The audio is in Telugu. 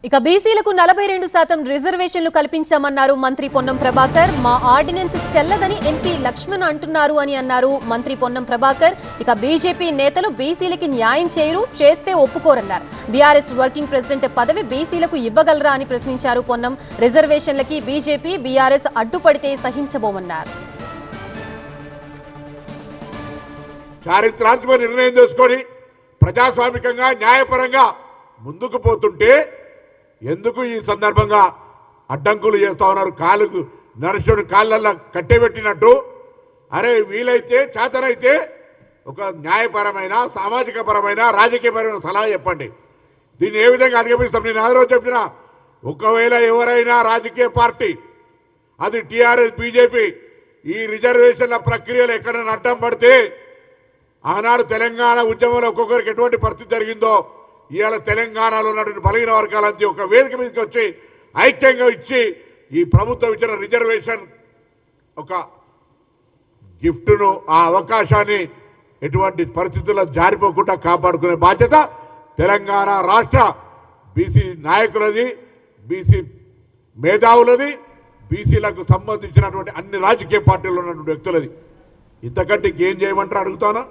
ఇక బీసీలకు 42% రిజర్వేషన్లు కల్పించామన్నారు మంత్రి పొన్నం ప్రభాకర్. మా ఆర్డినెన్స్ చెల్లదని ఎంపీ లక్ష్మణ్ అంటున్నారు అని అన్నారు మంత్రి పొన్నం ప్రభాకర్. ఇక బీజేపీ నేతలు బీసీలకి న్యాయం చేయరు, చేస్తే ఒప్పుకోరన్నారు. బీఆర్ఎస్ వర్కింగ్ ప్రెసిడెంట్ పదవి బీసీలకు ఇవ్వగలరా అని ప్రశ్నించారు పొన్నం. రిజర్వేషన్లకి బీజేపీ బీఆర్ఎస్ అడ్డుపడితే సహించబోమన్నారు. చారిత్రాత్మక నిర్ణయం తీసుకొని ప్రజాస్వామికంగా న్యాయపరంగా ముందుకు పోతుంటే ఎందుకు ఈ సందర్భంగా అడ్డంకులు చేస్తా ఉన్నారు? కాలుకు నరసుడు కాళ్ళల్లో కట్టెబెట్టినట్టు. అరే వీలైతే చేతనైతే ఒక న్యాయపరమైన, సామాజిక పరమైన, రాజకీయపరమైన సలహా చెప్పండి. దీన్ని ఏ విధంగా అధిగమిస్తాం? నేను ఆరోజు చెప్పిన, ఒకవేళ ఎవరైనా రాజకీయ పార్టీ, అది టీఆర్ఎస్, బీజేపీ, ఈ రిజర్వేషన్ల ప్రక్రియలు ఎక్కడైనా అడ్డం పడితే, ఆనాడు తెలంగాణ ఉద్యమంలో ఒక్కొక్కరికి ఎటువంటి పరిస్థితి జరిగిందో ఇవాళ తెలంగాణలో ఉన్నటువంటి బలహీన వర్గాలంతా ఒక వేదిక మీదకి వచ్చి ఐక్యంగా ఇచ్చి ఈ ప్రభుత్వం ఇచ్చిన రిజర్వేషన్ ఒక గిఫ్ట్ను, ఆ అవకాశాన్ని ఎటువంటి పరిస్థితుల్లో జారిపోకుండా కాపాడుకునే బాధ్యత తెలంగాణ రాష్ట్ర బీసీ నాయకులది, బీసీ మేధావులది, బీసీలకు సంబంధించినటువంటి అన్ని రాజకీయ పార్టీలు ఉన్నటువంటి వ్యక్తులది. ఇంతకంటే ఏం చేయమంటారు అడుగుతానా?